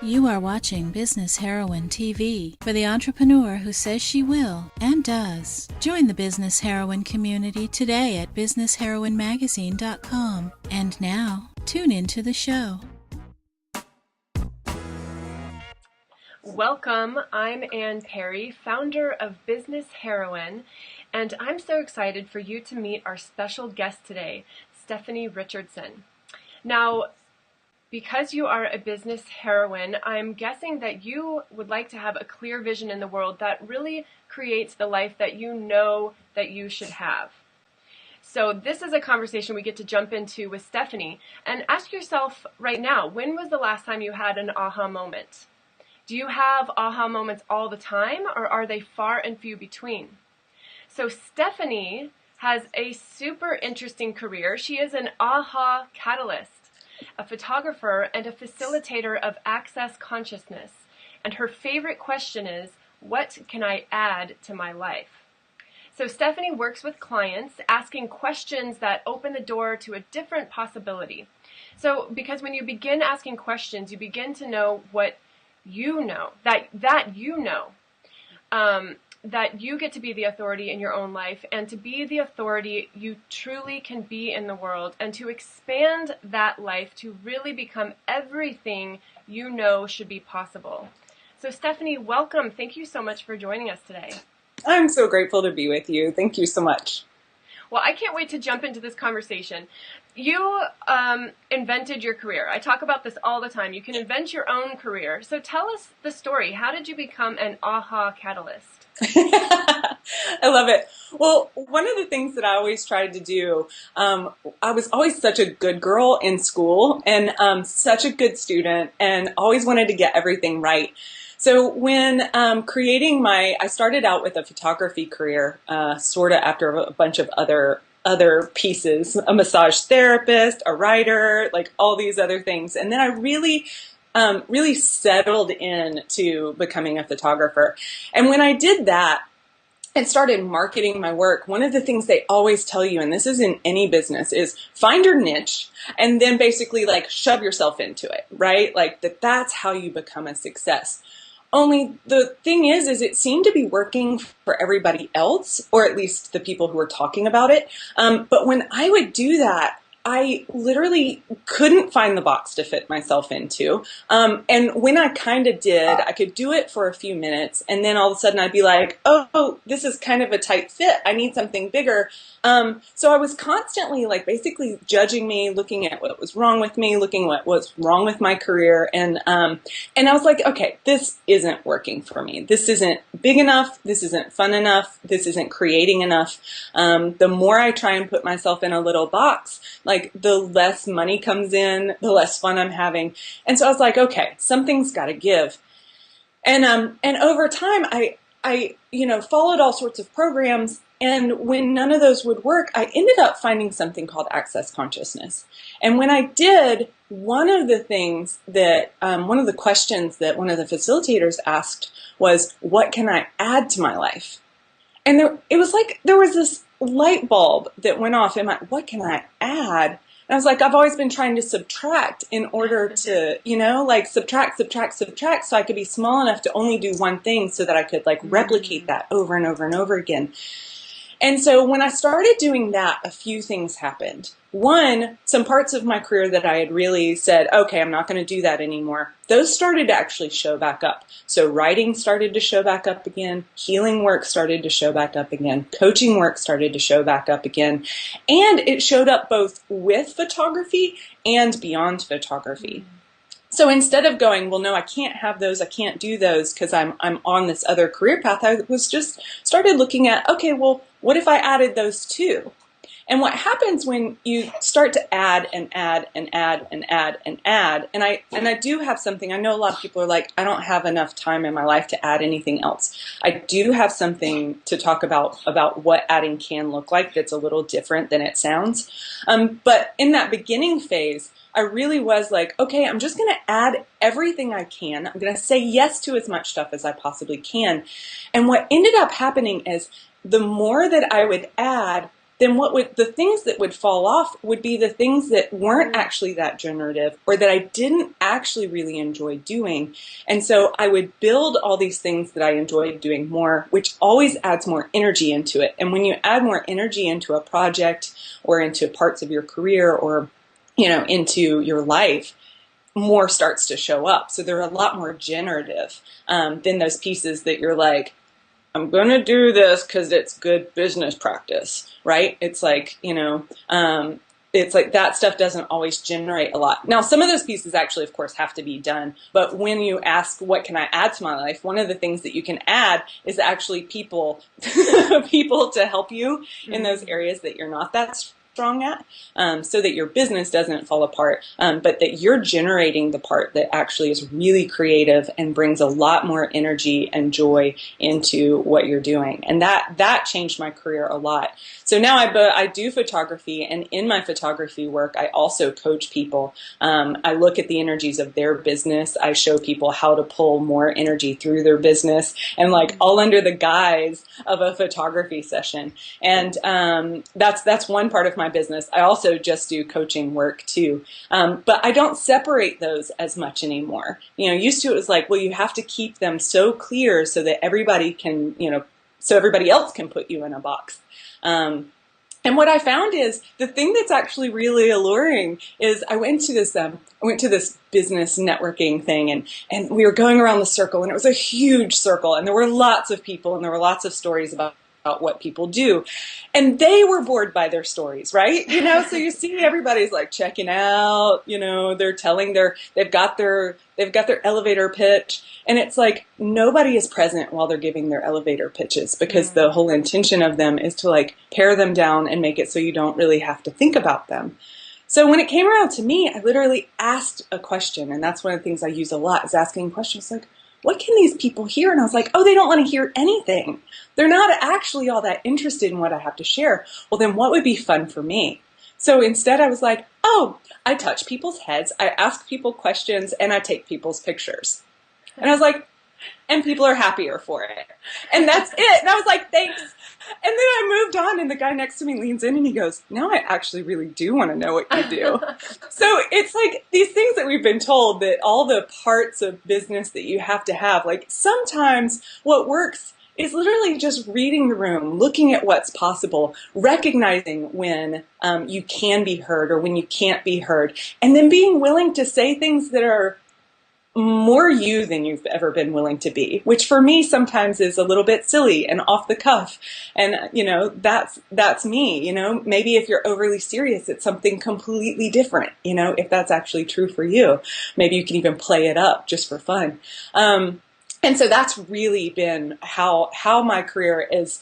You are watching Business Heroine TV for the entrepreneur who says she will and does. Join the Business Heroine community today at businessheroinemagazine.com. And now, tune into the show. Welcome, I'm Ann Perry, founder of Business Heroine, and I'm so excited for you to meet our special guest today, Stephanie Richardson. Now, because you are a business heroine, I'm guessing that you would like to have a clear vision in the world that really creates the life that you know that you should have. So this is a conversation we get to jump into with Stephanie, and ask yourself right now, when was the last time you had an aha moment? Do you have aha moments all the time, or are they far and few between? So Stephanie has a super interesting career. She is an aha catalyst, a photographer, and a facilitator of access consciousness. And her favorite question is, what can I add to my life? So Stephanie works with clients, asking questions that open the door to a different possibility. So because when you begin asking questions, you begin to know what you know, that you get to be the authority in your own life, and to be the authority you truly can be in the world, and to expand that life to really become everything you know should be possible. So Stephanie, welcome. Thank you so much for joining us today. I'm so grateful to be with you. Thank you so much. Well, I can't wait to jump into this conversation. You invented your career. I talk about this all the time. You can invent your own career. So tell us the story. How did you become an aha catalyst? I love it. Well, one of the things that I always tried to do, I was always such a good girl in school and such a good student, and always wanted to get everything right. So when I started out with a photography career, sort of after a bunch of other pieces, a massage therapist, a writer, like all these other things. And then I really settled into becoming a photographer. And when I did that and started marketing my work, one of the things they always tell you, and this is in any business, is find your niche and then basically like shove yourself into it, right? Like that's how you become a success. Only the thing is it seemed to be working for everybody else, or at least the people who were talking about it. But when I would do that, I literally couldn't find the box to fit myself into. And when I kind of did, I could do it for a few minutes, and then all of a sudden I'd be like, oh, this is kind of a tight fit. I need something bigger. So I was constantly like basically judging me, looking at what was wrong with me, looking at what was wrong with my career. And I was like, okay, this isn't working for me. This isn't big enough. This isn't fun enough. This isn't creating enough. The more I try and put myself in a little box, like the less money comes in, the less fun I'm having. And so I was like, okay, something's got to give. And over time, I followed all sorts of programs. And when none of those would work, I ended up finding something called access consciousness. And when I did, one of the questions that one of the facilitators asked was, what can I add to my life? And it was like there was this light bulb that went off in my, what can I add? And I was like, I've always been trying to subtract in order to, subtract so I could be small enough to only do one thing so that I could replicate that over and over and over again. And so when I started doing that, a few things happened. One, some parts of my career that I had really said, okay, I'm not going to do that anymore, those started to actually show back up. So writing started to show back up again. Healing work started to show back up again. Coaching work started to show back up again. And it showed up both with photography and beyond photography. So instead of going, well, no, I can't have those, I can't do those because I'm on this other career path, I was just started looking at, okay, well, what if I added those too? And what happens when you start to add and add and add and add and add, and I do have something, I know a lot of people are like, I don't have enough time in my life to add anything else. I do have something to talk about what adding can look like that's a little different than it sounds. But in that beginning phase, I really was like, okay, I'm just going to add everything I can. I'm going to say yes to as much stuff as I possibly can. And what ended up happening is the more that I would add, then the things that would fall off would be the things that weren't actually that generative, or that I didn't actually really enjoy doing. And so I would build all these things that I enjoyed doing more, which always adds more energy into it. And when you add more energy into a project or into parts of your career, or, into your life, more starts to show up. So they're a lot more generative than those pieces that you're like, I'm going to do this because it's good business practice, right? It's like, it's like that stuff doesn't always generate a lot. Now, some of those pieces actually, of course, have to be done. But when you ask, what can I add to my life? One of the things that you can add is actually people, people to help you in those areas that you're not that strong at, so that your business doesn't fall apart, but that you're generating the part that actually is really creative and brings a lot more energy and joy into what you're doing. And that changed my career a lot. So now I do photography, and in my photography work, I also coach people. I look at the energies of their business. I show people how to pull more energy through their business, and like all under the guise of a photography session. And that's one part of my business. I also just do coaching work too. But I don't separate those as much anymore. Used to it was like, well, you have to keep them so clear so that everybody can, so everybody else can put you in a box. And what I found is the thing that's actually really alluring is I went to this business networking thing, and we were going around the circle, and it was a huge circle, and there were lots of people, and there were lots of stories about what people do. And they were bored by their stories, right? So you see everybody's like checking out, they're telling they've got their elevator pitch. And it's like nobody is present while they're giving their elevator pitches, because the whole intention of them is to like pare them down and make it so you don't really have to think about them. So when it came around to me, I literally asked a question. And that's one of the things I use a lot, is asking questions like, what can these people hear? And I was like, oh, they don't want to hear anything. They're not actually all that interested in what I have to share. Well, then what would be fun for me? So instead I was like, oh, I touch people's heads, I ask people questions, and I take people's pictures. And I was like, and people are happier for it. And that's it. And I was like, thanks. And then I moved on, and the guy next to me leans in and he goes, now I actually really do want to know what you do. So it's like these things that we've been told, that all the parts of business that you have to have, like sometimes what works is literally just reading the room, looking at what's possible, recognizing when you can be heard or when you can't be heard, and then being willing to say things that are more you than you've ever been willing to be, which for me sometimes is a little bit silly and off the cuff. And, that's me, maybe if you're overly serious, it's something completely different, if that's actually true for you. Maybe you can even play it up just for fun. And so that's really been how my career is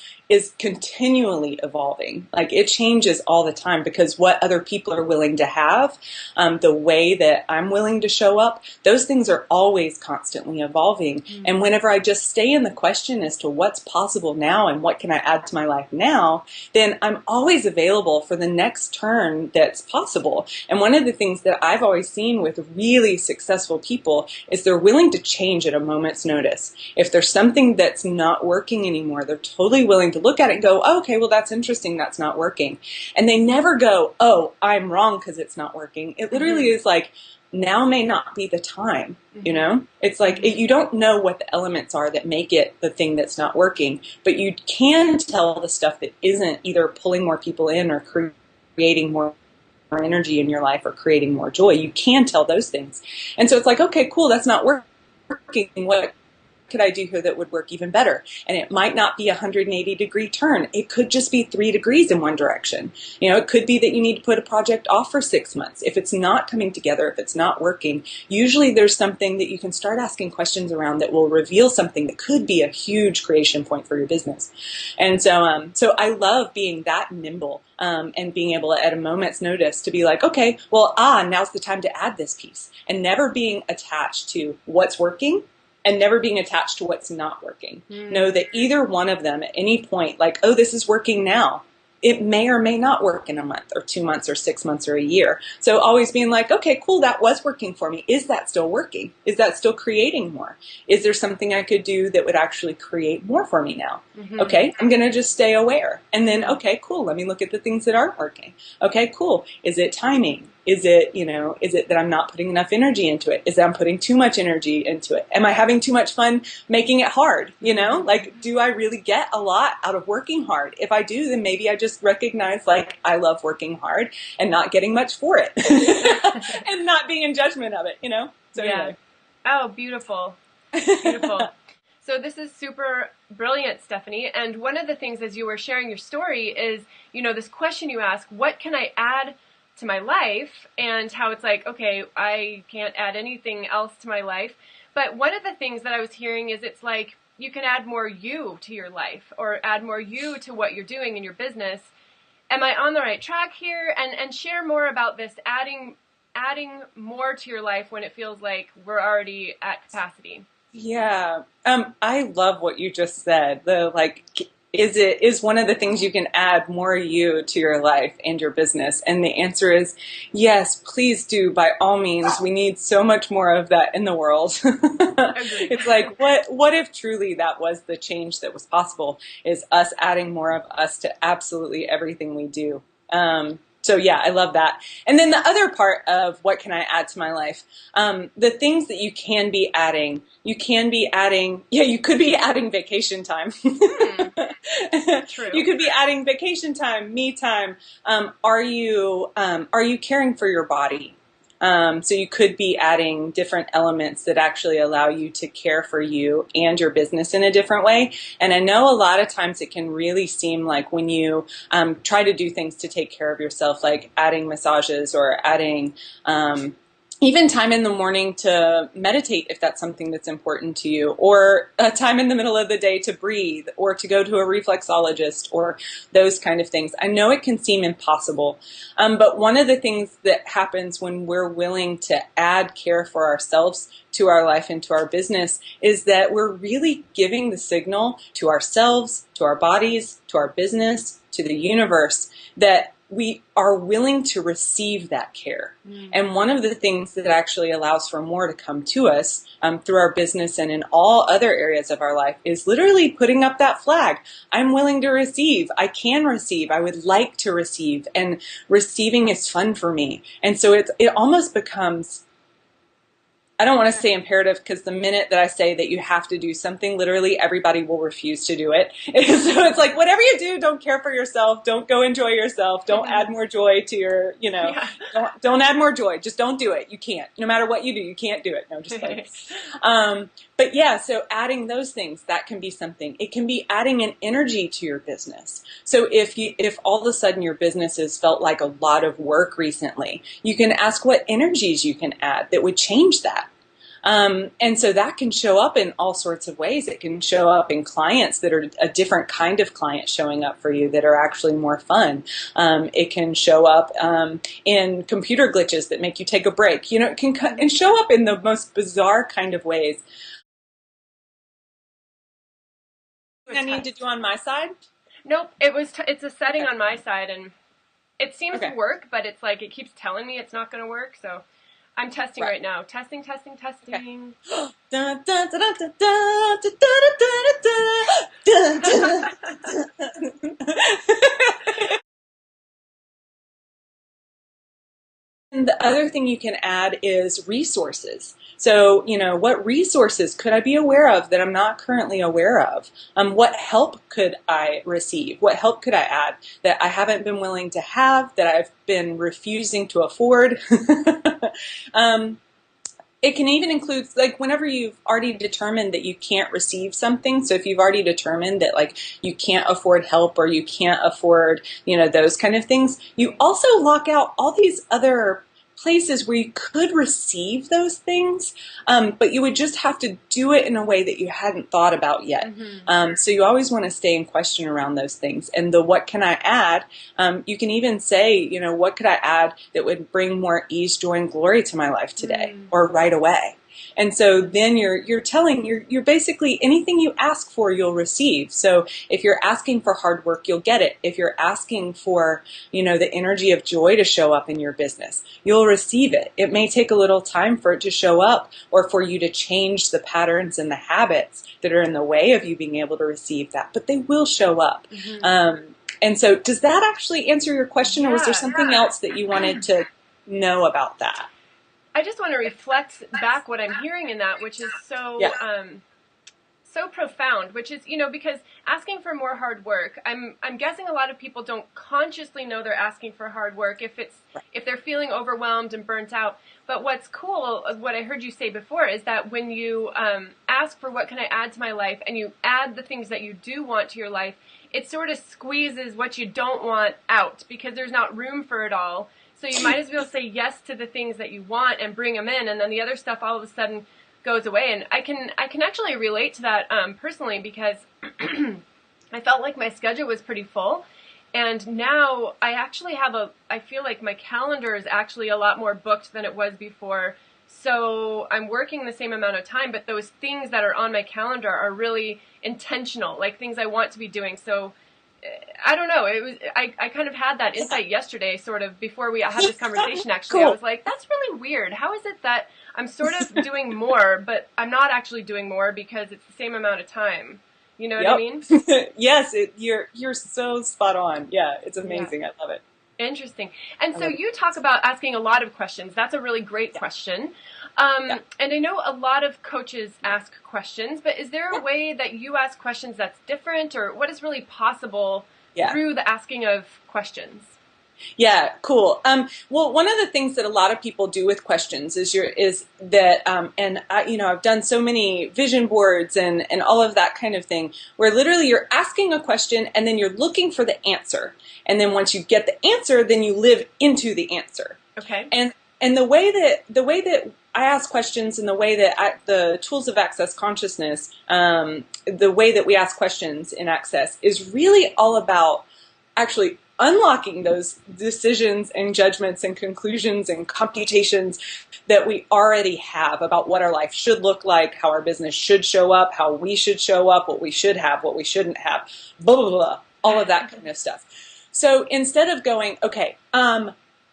continually evolving. Like it changes all the time, because what other people are willing to have, the way that I'm willing to show up, those things are always constantly evolving. Mm-hmm. And whenever I just stay in the question as to what's possible now and what can I add to my life now, then I'm always available for the next turn that's possible. And one of the things that I've always seen with really successful people is they're willing to change at a moment's notice. If there's something that's not working anymore, they're totally willing to look at it and go, oh, okay, well, that's interesting. That's not working. And they never go, oh, I'm wrong because it's not working. It literally is like, now may not be the time, It's like you don't know what the elements are that make it the thing that's not working, but you can tell the stuff that isn't either pulling more people in or creating more energy in your life or creating more joy. You can tell those things. And so it's like, okay, cool, that's not working. What could I do here that would work even better? And it might not be a 180-degree turn. It could just be 3 degrees in one direction. It could be that you need to put a project off for 6 months. If it's not coming together, if it's not working, usually there's something that you can start asking questions around that will reveal something that could be a huge creation point for your business. And so I love being that nimble and being able at a moment's notice to be like, okay, well, now's the time to add this piece, and never being attached to what's working and never being attached to what's not working. Know that either one of them at any point, like, oh, this is working now. it may or may not work in a month or 2 months or 6 months or a year. So always being like, okay, cool, that was working for me. Is that still working? Is that still creating more? Is there something I could do that would actually create more for me now? Mm-hmm. Okay, I'm going to just stay aware. And then, okay, cool, let me look at the things that aren't working. Okay, cool. Is it timing? Is it, is it that I'm not putting enough energy into it? Is that I'm putting too much energy into it? Am I having too much fun making it hard? Like, do I really get a lot out of working hard? If I do, then maybe I just recognize, like, I love working hard and not getting much for it and not being in judgment of it, So yeah. Anyway. Oh, beautiful. Beautiful. So this is super brilliant, Stephanie. And one of the things as you were sharing your story is, this question you ask, what can I add to my life, and how it's like, okay, I can't add anything else to my life. But one of the things that I was hearing is it's like you can add more you to your life, or add more you to what you're doing in your business. Am I on the right track here? And share more about this, adding more to your life when it feels like we're already at capacity. Yeah. I love what you just said. Is one of the things you can add more you to your life and your business? And the answer is yes, please do. By all means, we need so much more of that in the world. It's like, what if truly that was the change that was possible, is us adding more of us to absolutely everything we do. So yeah, I love that. And then the other part of what can I add to my life? The things that you could be adding, you could be adding vacation time. True. You could be adding vacation time, me time. Are you caring for your body? So you could be adding different elements that actually allow you to care for you and your business in a different way. And I know a lot of times it can really seem like when you try to do things to take care of yourself, like adding massages or adding even time in the morning to meditate, if that's something that's important to you, or a time in the middle of the day to breathe, or to go to a reflexologist, or those kind of things. I know it can seem impossible, but one of the things that happens when we're willing to add care for ourselves to our life and to our business is that we're really giving the signal to ourselves, to our bodies, to our business, to the universe, that we are willing to receive that care. And one of the things that actually allows for more to come to us through our business and in all other areas of our life is literally putting up that flag. I'm willing to receive. I can receive. I would like to receive. And receiving is fun for me. And so it almost becomes, I don't want to say imperative, because the minute that I say that you have to do something, literally everybody will refuse to do it. So it's like, whatever you do, don't care for yourself. Don't go enjoy yourself. Don't add more joy to your, don't add more joy. Just don't do it. You can't. No matter what you do, you can't do it. No, just kidding. But yeah, so adding those things, that can be something. It can be adding an energy to your business. So if all of a sudden your business has felt like a lot of work recently, you can ask what energies you can add that would change that. And so that can show up in all sorts of ways. It can show up in clients that are a different kind of client showing up for you that are actually more fun. It can show up in computer glitches that make you take a break. It can show up in the most bizarre kind of ways. I need to do on my side? Nope, it's a setting on my side, and it seems to work, but it's like it keeps telling me it's not going to work, so I'm testing right now. Testing. Okay. And the other thing you can add is resources. So, what resources could I be aware of that I'm not currently aware of? What help could I receive? What help could I add that I haven't been willing to have, that I've been refusing to afford? It can even include, like, whenever you've already determined that you can't receive something. So if you've already determined that, like, you can't afford help or you can't afford, those kind of things, you also lock out all these other places where you could receive those things, but you would just have to do it in a way that you hadn't thought about yet. So you always want to stay in question around those things. And the what can I add, you can even say, what could I add that would bring more ease, joy, and glory to my life today or right away? And so then you're basically anything you ask for, you'll receive. So if you're asking for hard work, you'll get it. If you're asking for, the energy of joy to show up in your business, you'll receive it. It may take a little time for it to show up, or for you to change the patterns and the habits that are in the way of you being able to receive that, but they will show up. And so does that actually answer your question, or was there something else that you wanted to know about that? I just want to reflect back what I'm hearing in that, which is so profound, which is, because asking for more hard work, I'm guessing a lot of people don't consciously know they're asking for hard work if they're feeling overwhelmed and burnt out. But what's cool, what I heard you say before, is that when you ask for what can I add to my life, and you add the things that you do want to your life, it sort of squeezes what you don't want out, because there's not room for it all. So you might as well say yes to the things that you want and bring them in, and then the other stuff all of a sudden goes away. And I can actually relate to that personally, because I felt like my schedule was pretty full, and now I feel like my calendar is actually a lot more booked than it was before. So I'm working the same amount of time, but those things that are on my calendar are really intentional, like things I want to be doing. So I don't know. I kind of had that insight yesterday, sort of before we had this conversation. Actually, cool. I was like, that's really weird. How is it that I'm sort of doing more, but I'm not actually doing more because it's the same amount of time? You know what I mean? Yes, you're so spot on. Yeah, it's amazing. Yeah. I love it. Interesting. And so you talk about asking a lot of questions. That's a really great question. And I know a lot of coaches ask questions, but is there a way that you ask questions that's different, or what is really possible through the asking of questions? Yeah, cool. Well, one of the things that a lot of people do with questions is that, and I've done so many vision boards and all of that kind of thing, where literally you're asking a question and then you're looking for the answer. And then once you get the answer, then you live into the answer. Okay. And the way that I ask questions, and the way that the tools of Access Consciousness, the way that we ask questions in Access is really all about actually unlocking those decisions and judgments and conclusions and computations that we already have about what our life should look like, how our business should show up, how we should show up, what we should have, what we shouldn't have, blah, blah, blah, all of that kind of stuff. So instead of going, okay,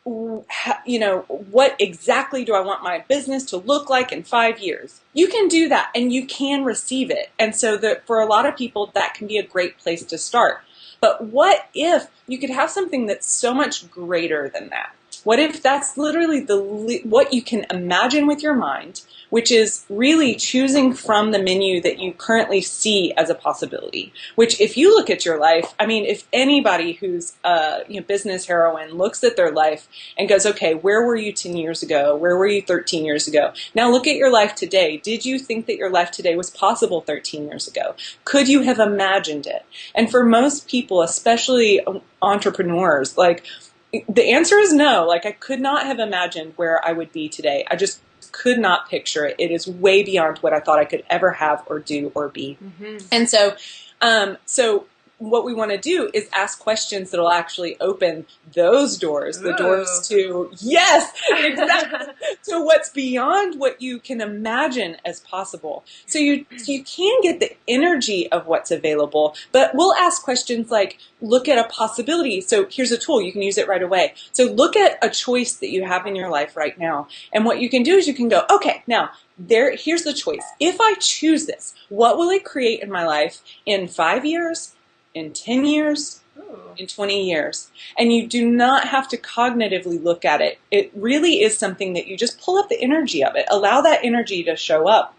what exactly do I want my business to look like in 5 years? You can do that, and you can receive it. And so for a lot of people, that can be a great place to start. But what if you could have something that's so much greater than that? What if that's literally what you can imagine with your mind, which is really choosing from the menu that you currently see as a possibility? Which, if you look at your life, I mean, if anybody who's business heroine looks at their life and goes, okay, where were you 10 years ago? Where were you 13 years ago? Now look at your life today. Did you think that your life today was possible 13 years ago? Could you have imagined it? And for most people, especially entrepreneurs, the answer is no. Like, I could not have imagined where I would be today. I just could not picture it. It is way beyond what I thought I could ever have or do or be. Mm-hmm. And so what we want to do is ask questions that will actually open those doors, the doors to, yes, exactly, to what's beyond what you can imagine as possible. So you can get the energy of what's available, but we'll ask questions like, look at a possibility. So here's a tool. You can use it right away. So look at a choice that you have in your life right now. And what you can do is you can go, okay, now, here's the choice. If I choose this, what will it create in my life in 5 years? In 10 years, in 20 years. And you do not have to cognitively look at it. It really is something that you just pull up the energy of it. Allow that energy to show up.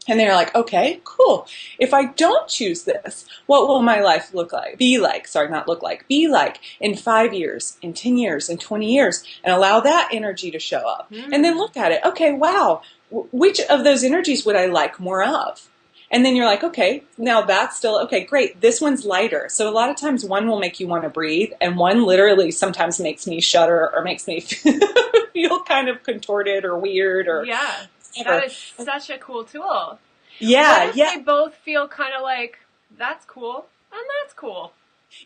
And then you're like, okay, cool. If I don't choose this, what will my life be like in 5 years, in 10 years, in 20 years? And allow that energy to show up. And then look at it. Okay, wow. Which of those energies would I like more of? And then you're like, okay, now that's still, okay, great. This one's lighter. So a lot of times one will make you want to breathe, and one literally sometimes makes me shudder or makes me feel kind of contorted or weird or that is such a cool tool. Yeah, what if they both feel kind of like, that's cool and that's cool?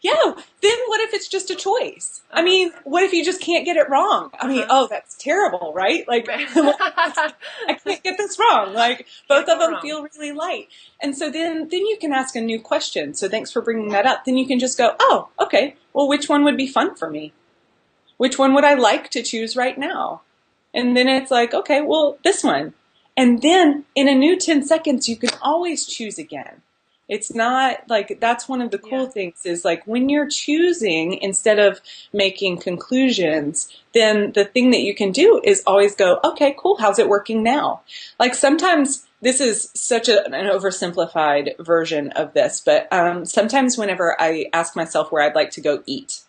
Yeah, then what if it's just a choice? I Uh-huh. mean, what if you just can't get it wrong? I mean, Uh-huh. oh, that's terrible, right? Like, Right. I can't get this wrong. Like, Can't both of go them wrong. feel really light. And so then you can ask a new question. So thanks for bringing that up. Then you can just go, oh, okay, well, which one would be fun for me? Which one would I like to choose right now? And then it's like, okay, well, this one. And then in a new 10 seconds, you can always choose again. It's not like, that's one of the cool things is like when you're choosing instead of making conclusions, then the thing that you can do is always go, okay, cool. How's it working now? Like sometimes this is such an oversimplified version of this, but sometimes whenever I ask myself where I'd like to go eat,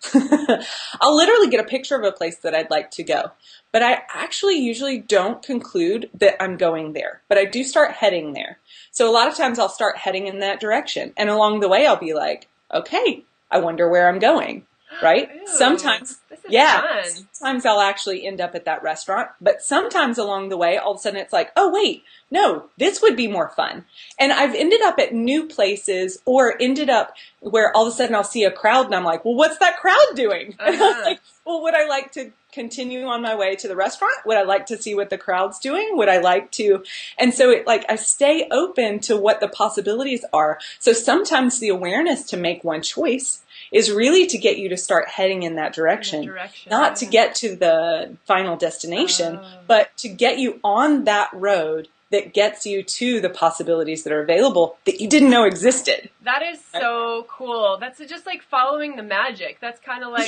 I'll literally get a picture of a place that I'd like to go. But I actually usually don't conclude that I'm going there, but I do start heading there. So a lot of times I'll start heading in that direction. And along the way, I'll be like, okay, I wonder where I'm going, right? Ooh, Sometimes, this is yeah, fun. sometimes I'll actually end up at that restaurant. But sometimes along the way, all of a sudden it's like, oh, wait, no, this would be more fun. And I've ended up at new places or ended up where all of a sudden I'll see a crowd and I'm like, well, what's that crowd doing? And I'm like, well, would I like to continue on my way to the restaurant? Would I like to see what the crowd's doing? Would I like to? And so it like I stay open to what the possibilities are. So sometimes the awareness to make one choice is really to get you to start heading in that direction, not to get to the final destination, but to get you on that road that gets you to the possibilities that are available that you didn't know existed. That is so cool. That's just like following the magic. That's kind of like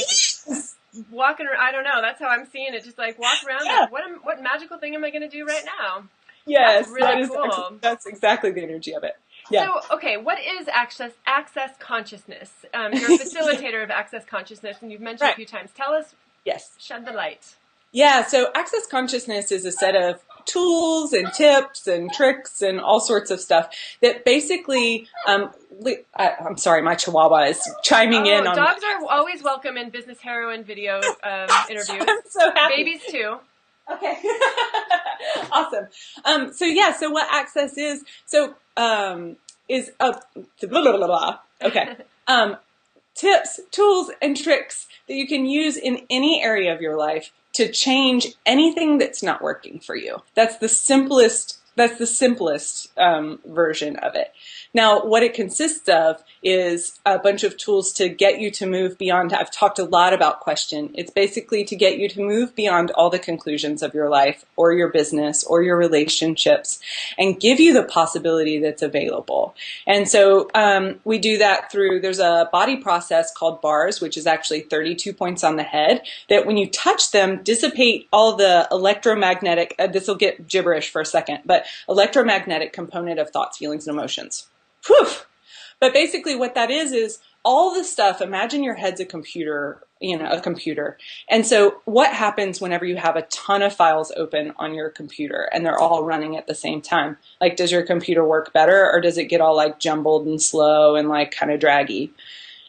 walking around. I don't know. That's how I'm seeing it. Just like walk around. Yeah. Like, what magical thing am I going to do right now? Yes, that's really cool. That's exactly the energy of it. Yeah. So, okay, what is access consciousness? You're a facilitator of access consciousness, and you've mentioned a few times. Tell us. Yes. Shed the light. Yeah, so access consciousness is a set of tools and tips and tricks and all sorts of stuff that basically, I'm sorry, my chihuahua is chiming in on. Dogs are always welcome in Business Heroine video interviews. I'm so happy. Babies too. Okay. Awesome. So what access is, is a, blah, blah, blah, blah. Okay. Tips, tools, and tricks that you can use in any area of your life to change anything that's not working for you. That's the simplest version of it. Now, what it consists of is a bunch of tools to get you to move beyond. I've talked a lot about question. It's basically to get you to move beyond all the conclusions of your life or your business or your relationships and give you the possibility that's available. And so we do that through, there's a body process called bars, which is actually 32 points on the head, that when you touch them, dissipate all the electromagnetic, this will get gibberish for a second, but electromagnetic component of thoughts, feelings, and emotions. Whew. But basically what that is all the stuff, imagine your head's a computer. And so what happens whenever you have a ton of files open on your computer and they're all running at the same time? Like, does your computer work better or does it get all like jumbled and slow and like kind of draggy?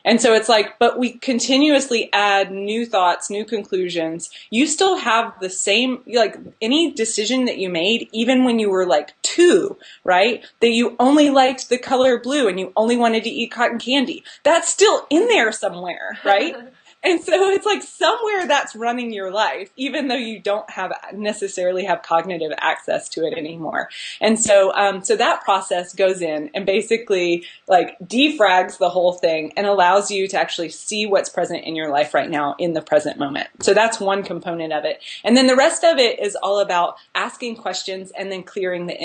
And so it's like, but we continuously add new thoughts, new conclusions. You still have the same, like any decision that you made, even when you were like 2, right? That you only liked the color blue and you only wanted to eat cotton candy. That's still in there somewhere, right? And so it's like somewhere that's running your life, even though you don't necessarily have cognitive access to it anymore. And so, so that process goes in and basically like defrags the whole thing and allows you to actually see what's present in your life right now in the present moment. So that's one component of it. And then the rest of it is all about asking questions and then clearing the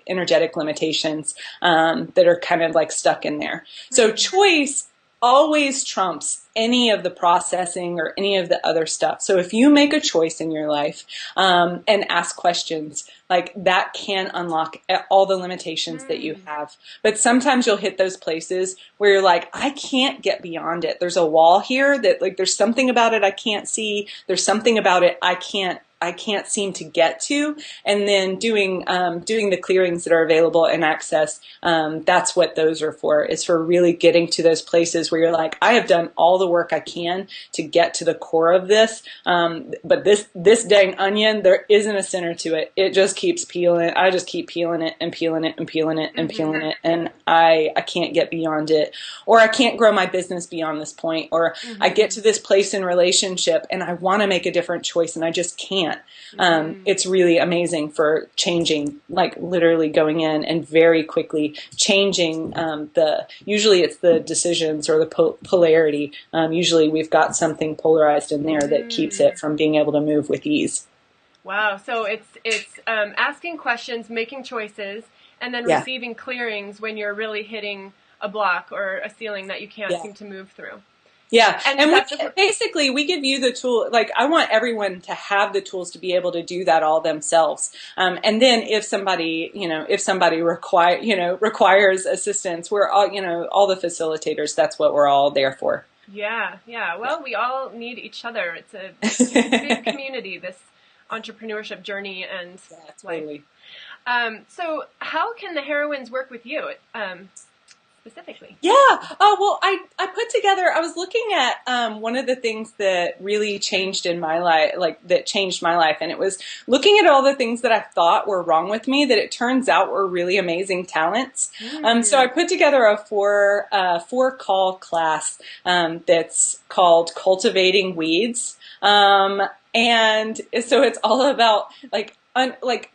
energetic limitations that are kind of like stuck in there. So choice always trumps any of the processing or any of the other stuff. So if you make a choice in your life and ask questions, like that can unlock all the limitations that you have. But sometimes you'll hit those places where you're like, I can't get beyond it. There's a wall here that like there's something about it I can't see. There's something about it I can't I can't seem to get to, and then doing the clearings that are available and access. That's what those are for. Is for really getting to those places where you're like, I have done all the work I can to get to the core of this, but this dang onion, there isn't a center to it. It just keeps peeling. I just keep peeling it and peeling it and peeling it and peeling it, and I can't get beyond it, or I can't grow my business beyond this point, or I get to this place in relationship and I want to make a different choice and I just can't. It's really amazing for changing, like literally going in and very quickly changing usually it's the decisions or the polarity. Usually we've got something polarized in there that keeps it from being able to move with ease. Wow. So it's asking questions, making choices, and then receiving clearings when you're really hitting a block or a ceiling that you can't seem to move through. Yeah. And we give you the tool. Like, I want everyone to have the tools to be able to do that all themselves. And then if somebody requires assistance, we're all the facilitators. That's what we're all there for. Yeah. Yeah. Well, we all need each other. It's a big community, this entrepreneurship journey and totally. So how can the heroines work with you? Specifically? Yeah. Oh, well, I put together, I was looking at one of the things that really changed in my life, that changed my life. And it was looking at all the things that I thought were wrong with me that it turns out were really amazing talents. So I put together a four call class that's called Cultivating Weeds. And so it's all about like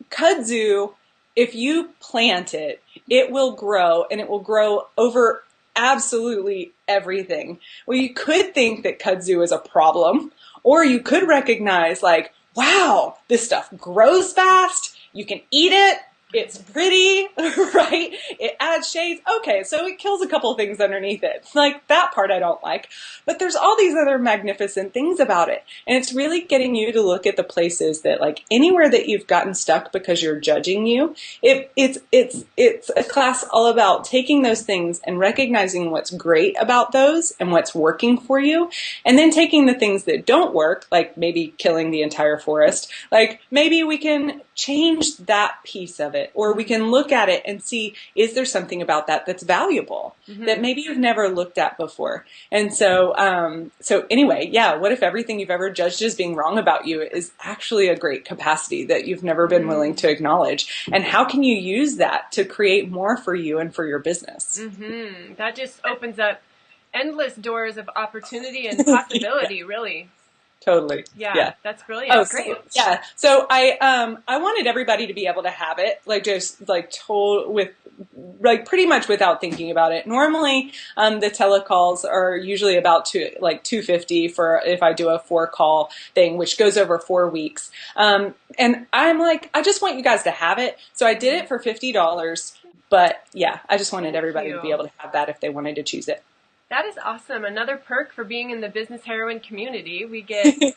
kudzu. If you plant it, it will grow, and it will grow over absolutely everything. Well, you could think that kudzu is a problem, or you could recognize like, wow, this stuff grows fast. You can eat it. It's pretty, right? It adds shades. Okay, so it kills a couple of things underneath it. Like, that part I don't like. But there's all these other magnificent things about it. And it's really getting you to look at the places that, like, anywhere that you've gotten stuck because you're judging you, it's a class all about taking those things and recognizing what's great about those and what's working for you, and then taking the things that don't work, like maybe killing the entire forest, like maybe we can change that piece of it, or we can look at it and see, is there something about that that's valuable that maybe you've never looked at before? And so anyway, what if everything you've ever judged as being wrong about you is actually a great capacity that you've never been willing to acknowledge? And how can you use that to create more for you and for your business? That just opens up endless doors of opportunity and possibility, really. Totally. Yeah, that's brilliant. Oh, great. So I wanted everybody to be able to have it, pretty much without thinking about it. Normally, the telecalls are usually about $250 for if I do a 4-call thing, which goes over 4 weeks. And I'm like, I just want you guys to have it. So I did it for $50. But yeah, I just wanted everybody to be able to have that if they wanted to choose it. That is awesome. Another perk for being in the Business Heroine community. We get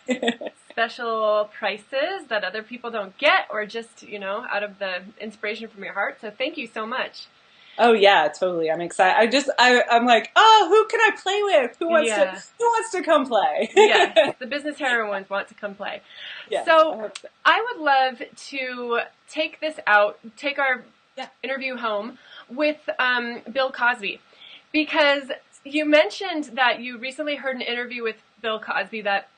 special prices that other people don't get, or just, out of the inspiration from your heart. So thank you so much. Oh yeah, totally. I'm excited. I'm like, oh, who can I play with? Who wants to come play? Yes, the Business Heroines want to come play. Yes, so I would love to take our interview home with Bill Cosby, because you mentioned that you recently heard an interview with Bill Cosby that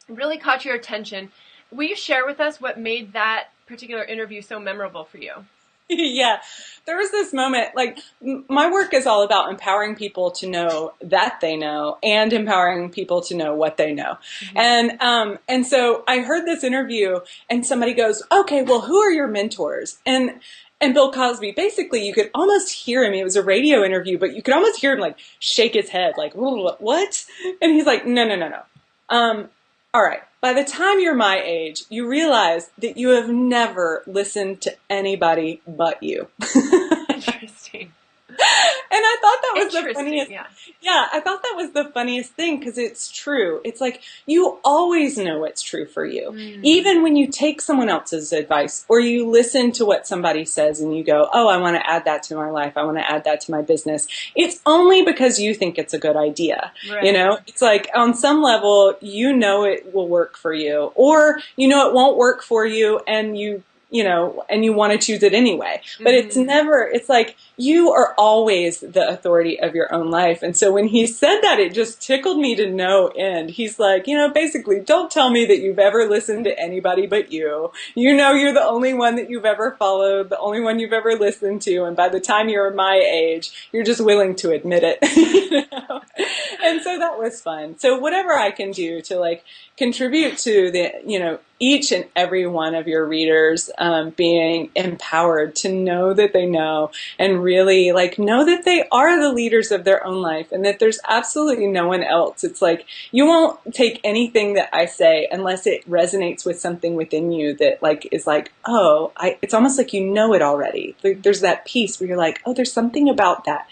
really caught your attention. Will you share with us what made that particular interview so memorable for you? Yeah, there was this moment, like, my work is all about empowering people to know that they know and empowering people to know what they know. And so I heard this interview and somebody goes, okay, well, who are your mentors? And Bill Cosby, basically, you could almost hear him. It was a radio interview, but you could almost hear him like shake his head, like, what? And he's like, no. All right. By the time you're my age, you realize that you have never listened to anybody but you. Interesting. I thought that was the Interesting, funniest. yeah. Yeah, I thought that was the funniest thing because it's true. It's like you always know what's true for you. Even when you take someone else's advice or you listen to what somebody says and you go, oh, I want to add that to my life. I want to add that to my business. It's only because you think it's a good idea. Right. You know, it's like on some level, you know it will work for you, or you know it won't work for you, and you know, and you want to choose it anyway. But it's never, it's like you are always the authority of your own life. And so when he said that, it just tickled me to no end. He's like, you know, basically, don't tell me that you've ever listened to anybody but you. You know, you're the only one that you've ever followed, the only one you've ever listened to. And by the time you're my age, you're just willing to admit it. You know? And so that was fun. So whatever I can do to like contribute to the, you know, each and every one of your readers being empowered to know that they know and really like know that they are the leaders of their own life and that there's absolutely no one else. It's like you won't take anything that I say unless it resonates with something within you that like is like, oh, it's almost like you know it already. There's that piece where you're like, oh, there's something about that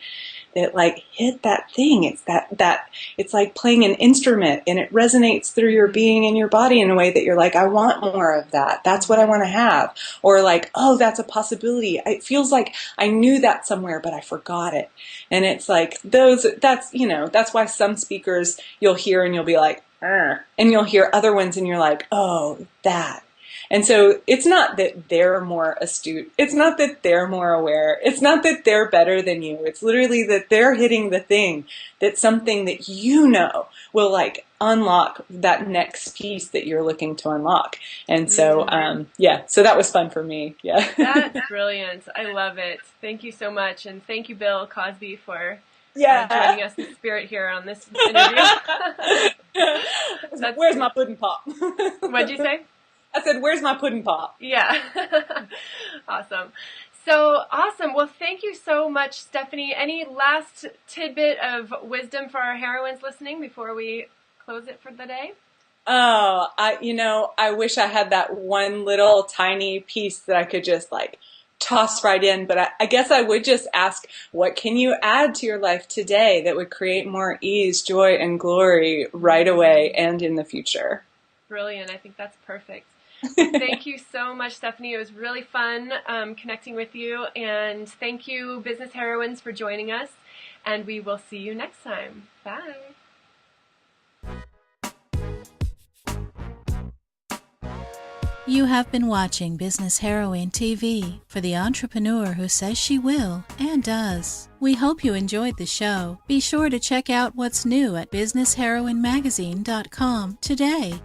like hit that thing. It's that it's like playing an instrument and it resonates through your being and your body in a way that you're like, I want more of that. That's what I want to have. Or like, oh, that's a possibility. It feels like I knew that somewhere, but I forgot it. And it's like that's, you know, that's why some speakers you'll hear and you'll be like, and you'll hear other ones and you're like, oh, that. And so it's not that they're more astute. It's not that they're more aware. It's not that they're better than you. It's literally that they're hitting the thing that's something that you know will like unlock that next piece that you're looking to unlock. And so, yeah, so that was fun for me. Yeah. That's brilliant. I love it. Thank you so much. And thank you, Bill Cosby, for joining us in spirit here on this interview. Where's my pudding pop? What'd you say? I said, where's my pudding pop? Yeah. Awesome. So awesome. Well, thank you so much, Stephanie. Any last tidbit of wisdom for our heroines listening before we close it for the day? Oh, I wish I had that one little tiny piece that I could just like toss right in. But I guess I would just ask, what can you add to your life today that would create more ease, joy, and glory right away and in the future? Brilliant. I think that's perfect. Thank you so much, Stephanie. It was really fun connecting with you. And thank you, Business Heroines, for joining us. And we will see you next time. Bye. You have been watching Business Heroine TV for the entrepreneur who says she will and does. We hope you enjoyed the show. Be sure to check out what's new at businessheroinemagazine.com today.